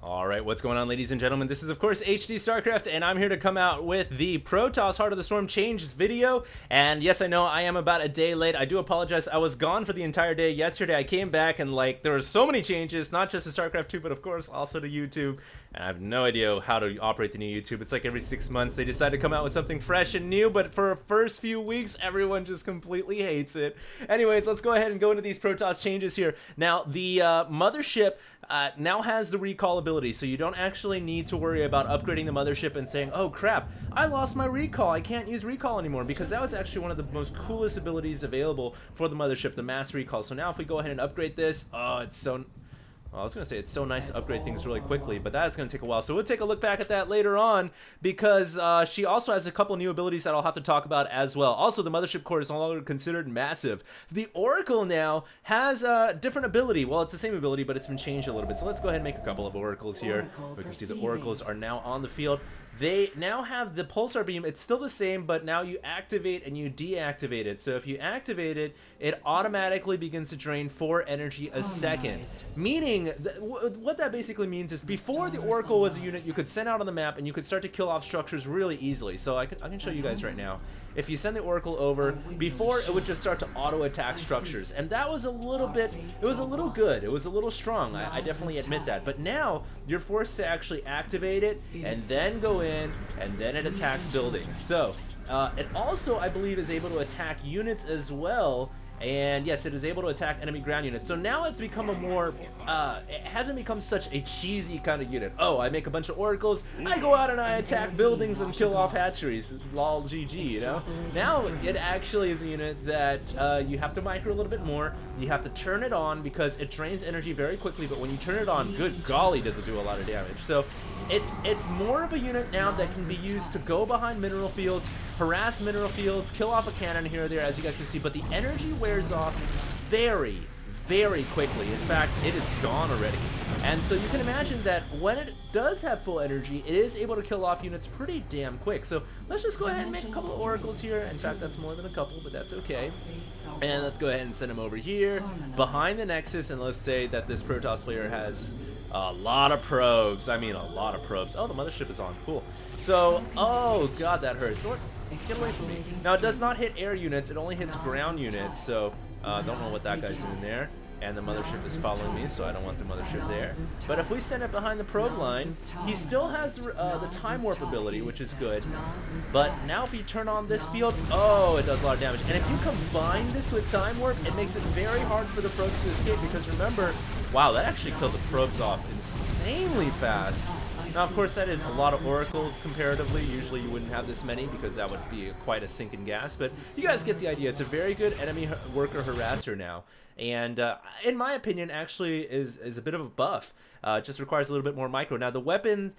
Alright, what's going on, ladies and gentlemen? This is, of course, HD StarCraft, and I'm here to come out with the Protoss Heart of the Storm changes video. And yes, I know I am about a day late. I do apologize. I was gone for the entire day. Yesterday, I came back, and, there were so many changes, not just to StarCraft 2, but, of course, also to YouTube. And I have no idea how to operate the new YouTube. It's like every 6 months, they decide to come out with something fresh and new, but for the first few weeks, everyone just completely hates it. Anyways, let's go ahead and go into these Protoss changes here. Now, the mothership now has the recall ability, so you don't actually need to worry about upgrading the mothership and saying, oh crap, I lost my recall, I can't use recall anymore, because that was actually one of the most coolest abilities available for the mothership, the mass recall. So now if we go ahead and upgrade this, oh, it's so... Well, I was going to say it's so nice to upgrade things really quickly, but that's going to take a while. So we'll take a look back at that later on, because she also has a couple new abilities that I'll have to talk about as well. Also, the mothership core is no longer considered massive. The Oracle now has a different ability. Well, it's the same ability, but it's been changed a little bit. So let's go ahead and make a couple of Oracles here. We can see the Oracles are now on the field. They now have the pulsar beam. It's still the same, but now you activate and you deactivate it. So if you activate it, it automatically begins to drain 4 energy a second. Meaning, what that basically means is before the Oracle was a unit you could send out on the map and you could start to kill off structures really easily. So I can show you guys right now. If you send the Oracle over, before it would just start to auto-attack structures. And that was a little bit, it was a little good, it was a little strong, I definitely admit that. But now, you're forced to actually activate it, and then go in, and then it attacks buildings. So, it also, I believe, is able to attack units as well. And yes, it is able to attack enemy ground units. So now it's become a more, it hasn't become such a cheesy kind of unit. Oh, I make a bunch of oracles, I go out and I attack buildings and kill off hatcheries. Lol GG, you know? Now it actually is a unit that you have to micro a little bit more. You have to turn it on because it drains energy very quickly, but when you turn it on, good golly, does it do a lot of damage. So it's more of a unit now that can be used to go behind mineral fields, harass mineral fields, kill off a cannon here or there, as you guys can see, but the energy wears off very, very quickly. In fact, it is gone already. And so you can imagine that when it does have full energy, it is able to kill off units pretty damn quick. So let's just go ahead and make a couple of oracles here. In fact, that's more than a couple, but that's okay. And let's go ahead and send them over here behind the Nexus, and let's say that this Protoss player has a lot of probes. I mean, a lot of probes. Oh, the mothership is on. Cool. So, oh god, that hurts. So get away from me. Now, it does not hit air units. It only hits ground units. So, don't know what that guy's doing there. And the mothership is following me, so I don't want the mothership there. But if we send it behind the probe line, he still has the time warp ability, which is good. But now if you turn on this field, oh, it does a lot of damage. And if you combine this with time warp, it makes it very hard for the probes to escape, because remember, wow, that actually killed the probes off insanely fast. Now, of course, that is a lot of oracles comparatively. Usually you wouldn't have this many because that would be quite a sink in gas, but you guys get the idea. It's a very good enemy worker harasser now. And in my opinion, actually is a bit of a buff. Just requires a little bit more micro. Now, the weapon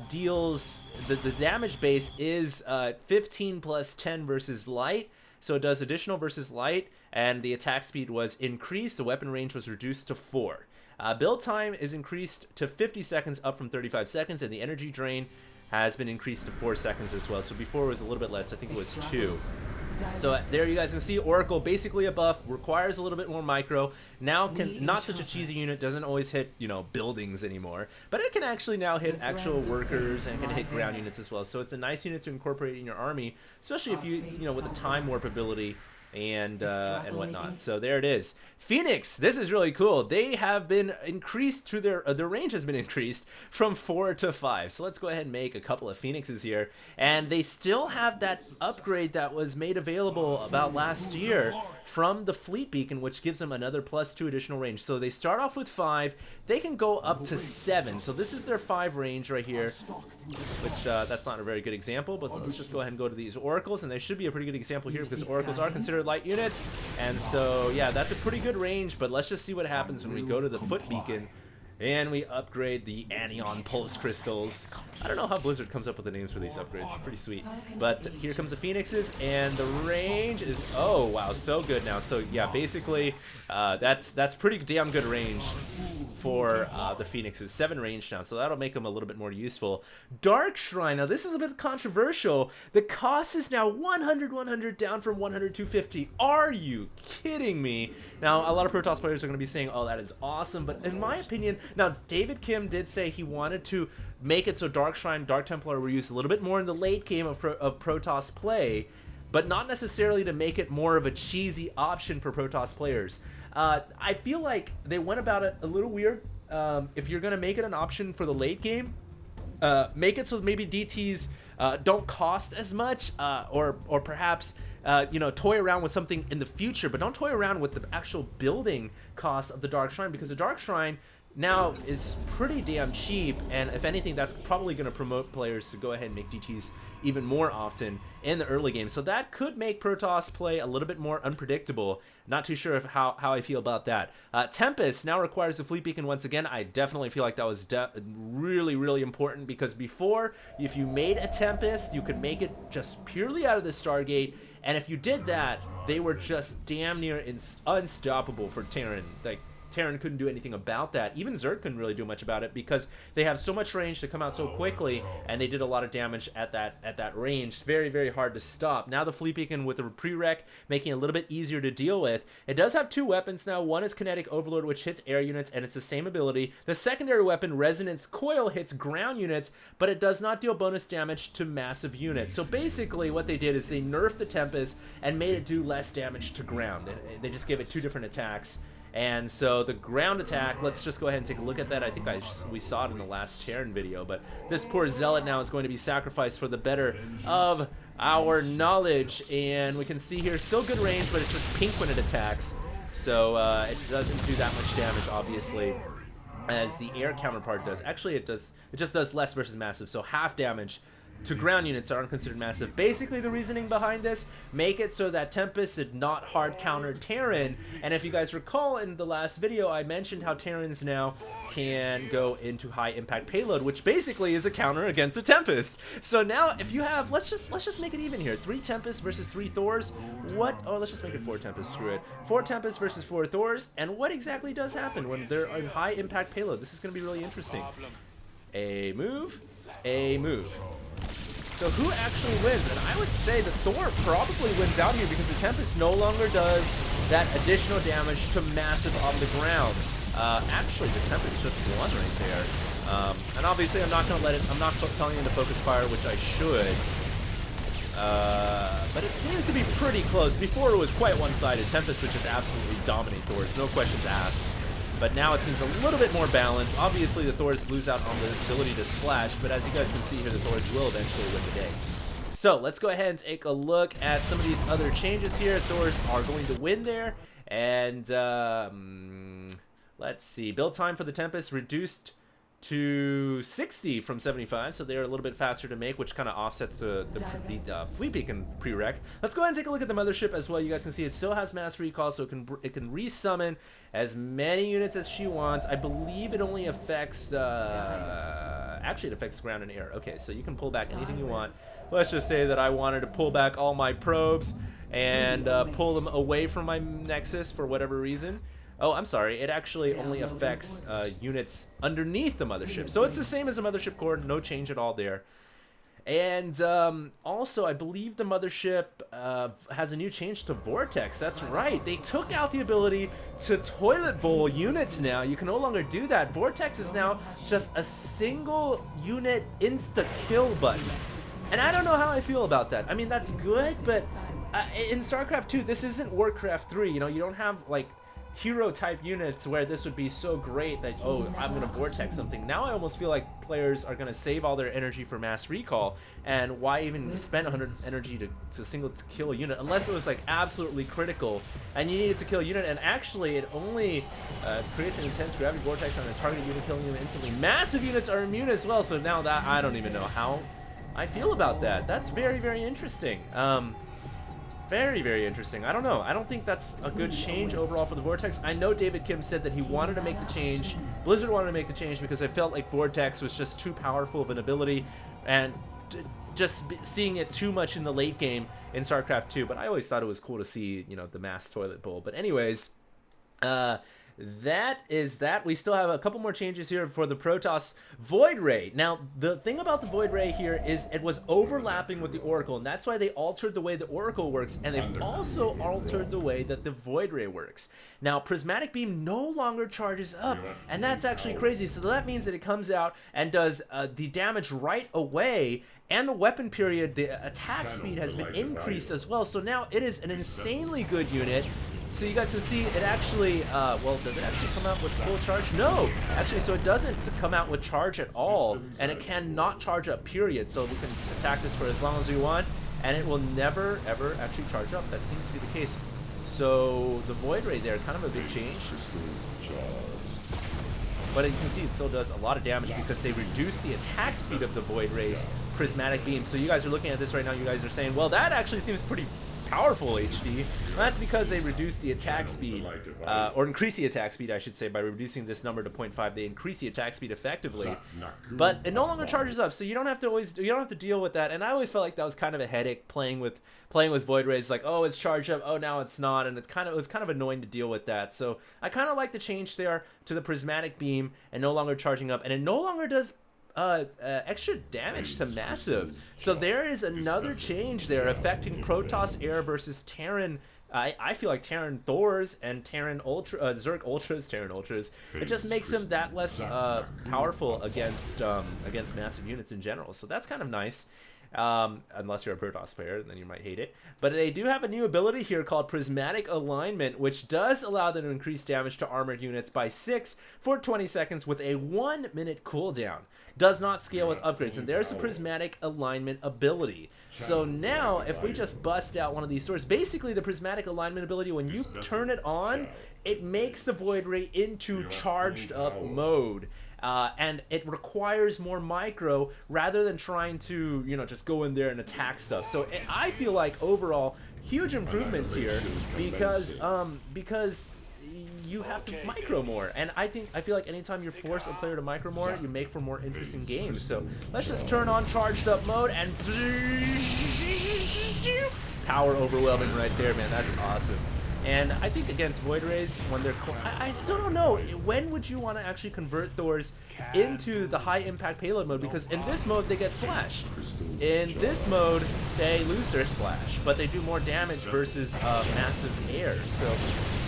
deals, the damage base is 15 plus 10 versus light. So it does additional versus light, and the attack speed was increased. The weapon range was reduced to 4. Build time is increased to 50 seconds, up from 35 seconds, and the energy drain has been increased to 4 seconds as well. So before it was a little bit less, I think it was 2. So there you guys can see Oracle, basically a buff, requires a little bit more micro. Now can not such a cheesy unit, doesn't always hit, you know, buildings anymore, but it can actually now hit actual workers and can hit ground units as well. So it's a nice unit to incorporate in your army, especially if you know, with the time warp ability and whatnot. So there it is. Phoenix, this is really cool. They have been increased to their range has been increased from 4 to 5. So let's go ahead and make a couple of Phoenixes here. And they still have that upgrade that was made available about last year from the Fleet Beacon, which gives them another +2 additional range. So they start off with 5. They can go up to 7. So this is their 5 range right here, which that's not a very good example, but let's just go ahead and go to these oracles, and they should be a pretty good example here because oracles are considered light units. And so yeah, that's a pretty good range, but let's just see what happens when we go to the Foot Beacon and we upgrade the Anion Pulse Crystals. I don't know how Blizzard comes up with the names for these upgrades. It's pretty sweet. But here comes the Phoenixes, and the range is, oh wow, so good now. So yeah, basically that's pretty damn good range for the Phoenixes. 7 range now, so that'll make them a little bit more useful. Dark Shrine, now this is a bit controversial. The cost is now 100 down from 100 250. Are you kidding me? Now a lot of Protoss players are going to be saying, oh, that is awesome, but in my opinion, Now, David Kim did say he wanted to make it so Dark Shrine, Dark Templar were used a little bit more in the late game of Protoss play, but not necessarily to make it more of a cheesy option for Protoss players. I feel like they went about it a little weird. If you're going to make it an option for the late game, make it so maybe DTs don't cost as much, or perhaps toy around with something in the future, but don't toy around with the actual building costs of the Dark Shrine, because the Dark Shrine now is pretty damn cheap, and if anything, that's probably going to promote players to go ahead and make DTs even more often in the early game. So that could make Protoss play a little bit more unpredictable. Not too sure how I feel about that. Tempest now requires the Fleet Beacon once again. I definitely feel like that was really, really important, because before, if you made a Tempest, you could make it just purely out of the Stargate, and if you did that, they were just damn near unstoppable for Terran. Like, Terran couldn't do anything about that. Even Zerg couldn't really do much about it, because they have so much range to come out so quickly, and they did a lot of damage at that range. Very, very hard to stop. Now the Fleet Beacon with the prereq, making it a little bit easier to deal with. It does have two weapons now. One is Kinetic Overload, which hits air units, and it's the same ability. The secondary weapon, Resonance Coil, hits ground units, but it does not deal bonus damage to massive units. So basically what they did is they nerfed the Tempest and made it do less damage to ground. They just gave it two different attacks. And so the ground attack, let's just go ahead and take a look at that. I think we saw it in the last Terran video, but this poor Zealot now is going to be sacrificed for the better of our knowledge. And we can see here, still good range, but it's just pink when it attacks. So it doesn't do that much damage, obviously, as the air counterpart does. Actually, it just does less versus massive, so half damage to ground units that aren't considered massive. Basically, the reasoning behind this, make it so that Tempest did not hard counter Terran. And if you guys recall in the last video, I mentioned how Terrans now can go into high impact payload, which basically is a counter against a Tempest. So now if you have, let's just make it even here. 3 Tempests versus 3 Thors. Let's just make it 4 Tempests, screw it. 4 Tempests versus 4 Thors, and what exactly does happen when they're on high impact payload? This is going to be really interesting. A move, a move. So who actually wins? And I would say that Thor probably wins out here, because the Tempest no longer does that additional damage to massive on the ground. Actually, the Tempest just won right there. And obviously, I'm not telling you to focus fire, which I should. But it seems to be pretty close. Before it was quite one-sided. Tempest would just absolutely dominate Thors, no questions asked. But now it seems a little bit more balanced. Obviously, the Thors lose out on the ability to splash, but as you guys can see here, the Thors will eventually win the day. So let's go ahead and take a look at some of these other changes here. Thors are going to win there. And let's see. Build time for the Tempest reduced to 60 from 75, so they're a little bit faster to make, which kind of offsets the Fleet Beacon prereq. Let's go ahead and take a look at the mothership as well. You guys can see it still has mass recall, so it can resummon as many units as she wants. I believe it only affects actually it affects ground and air. Okay, so you can pull back anything you want. Let's just say that I wanted to pull back all my probes and pull them away from my nexus for whatever reason. Oh, I'm sorry. It actually only affects units underneath the mothership. So it's the same as a mothership core. No change at all there. And also, I believe the mothership has a new change to Vortex. That's right. They took out the ability to toilet bowl units now. You can no longer do that. Vortex is now just a single unit insta-kill button. And I don't know how I feel about that. I mean, that's good, but in StarCraft 2, this isn't Warcraft 3. You know, you don't have, like, hero type units where this would be so great that, oh, I'm gonna vortex something. Now I almost feel like players are gonna save all their energy for mass recall, and why even spend 100 energy to single kill a unit unless it was like absolutely critical and you needed to kill a unit. And actually it only creates an intense gravity vortex on a target unit, killing them instantly. Massive units are immune as well, so now that I don't even know how I feel about that. That's very, very interesting. Very, very interesting. I don't know. I don't think that's a good change overall for the Vortex. I know David Kim said that he wanted to make the change. Blizzard wanted to make the change because I felt like Vortex was just too powerful of an ability, and just seeing it too much in the late game in StarCraft 2. But I always thought it was cool to see, you know, the mass toilet bowl. But anyways, that is that. We still have a couple more changes here for the Protoss Void Ray. Now, the thing about the Void Ray here is it was overlapping with the Oracle, and that's why they altered the way the Oracle works, and they've also altered the way that the Void Ray works. Now, Prismatic Beam no longer charges up, and that's actually crazy. So that means that it comes out and does the damage right away, and the weapon period, the attack speed has been increased as well. So now it is an insanely good unit. So you guys can see it actually, well, does it actually come out with full charge? No, actually, so it doesn't come out with charge at all, and it cannot charge up, period. So we can attack this for as long as we want, and it will never, ever actually charge up. That seems to be the case. So the Void Ray there, kind of a big change. But as you can see, it still does a lot of damage because they reduce the attack speed of the Void Ray's Prismatic Beam. So you guys are looking at this right now, you guys are saying, well, that actually seems pretty powerful, HD. Well, that's because they reduce the attack speed, or increase the attack speed, I should say, by reducing this number to 0.5. They increase the attack speed effectively, but it no longer charges up, so you don't have to deal with that. And I always felt like that was kind of a headache playing with Void Rays. Like, oh, it's charged up, oh, now it's not, and it was kind of annoying to deal with that. So I kind of like the change there to the Prismatic Beam and no longer charging up, and it no longer does extra damage to Massive. So there is another change there affecting Protoss Air versus Terran. I feel like Terran Thors and Terran Ultra, Zerg Ultras, Terran Ultras. It just makes them that less powerful against massive units in general. So that's kind of nice. Unless you're a Protoss player, then you might hate it. But they do have a new ability here called Prismatic Alignment, which does allow them to increase damage to armored units by 6 for 20 seconds with a 1-minute cooldown. Does not scale with upgrades, and there's a Prismatic Alignment ability. So now, if we just bust out one of these swords, basically the Prismatic Alignment ability, when you turn it on, it makes the Void Ray into charged up mode. And it requires more micro rather than trying to, you know, just go in there and attack stuff. So I feel like overall huge improvements here because you have to micro more, and I feel like anytime you force a player to micro more, you make for more interesting games. So let's just turn on charged up mode and power overwhelming right there, man. That's awesome. And I think against Void Rays, when they're... I still don't know, when would you want to actually convert Thors into the high impact payload mode? Because in this mode, they get splashed. In this mode, they lose their splash, but they do more damage versus massive air. So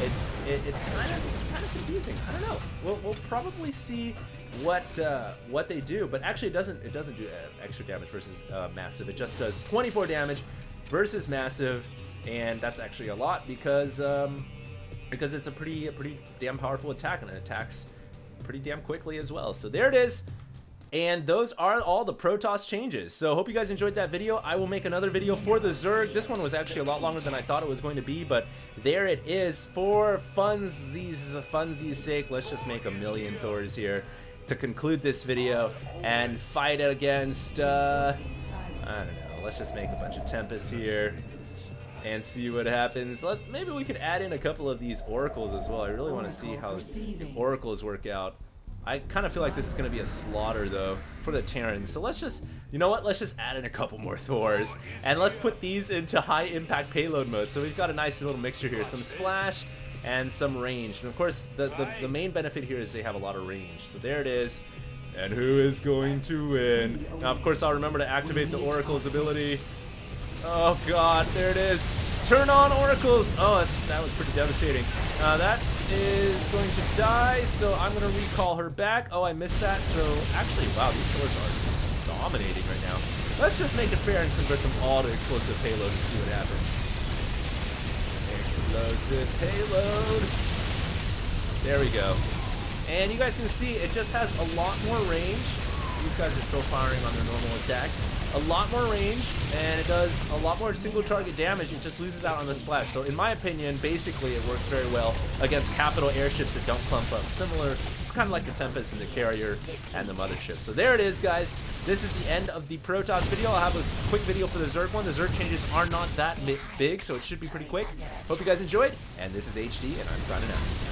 it's kind of confusing. I don't know. We'll probably see what they do, but actually it doesn't do extra damage versus massive. It just does 24 damage versus massive. And that's actually a lot because it's a pretty damn powerful attack, and it attacks pretty damn quickly as well. So there it is. And those are all the Protoss changes. So hope you guys enjoyed that video. I will make another video for the Zerg. This one was actually a lot longer than I thought it was going to be, but there it is. For funsies' sake, let's just make 1,000,000 Thors here to conclude this video and fight against, I don't know, let's just make a bunch of Tempests here and see what happens. Maybe we could add in a couple of these oracles as well. I really want to see how the oracles work out. I kind of feel like this is going to be a slaughter though for the Terrans. So let's just, you know what? Let's just add in a couple more Thors and let's put these into high impact payload mode. So we've got a nice little mixture here, some splash and some range. And of course, the main benefit here is they have a lot of range. So there it is. And who is going to win? Now, of course, I'll remember to activate the oracle's ability. Oh god, there it is. Turn on oracles. Oh, that was pretty devastating. That is going to die, so I'm going to recall her back. Oh, I missed that. So actually, wow, these Thors are just dominating right now. Let's just make it fair and convert them all to explosive payload and see what happens. Explosive payload. There we go. And you guys can see it just has a lot more range. These guys are still firing on their normal attack. A lot more range, and it does a lot more single target damage. It just loses out on the splash. So in my opinion, basically it works very well against capital airships that don't clump up. Similar, it's kind of like the Tempest and the Carrier and the Mothership. So there it is, guys. This is the end of the Protoss video. I'll have a quick video for the Zerg one. The Zerg changes are not that big, so it should be pretty quick. Hope you guys enjoyed, and this is HD, and I'm signing out.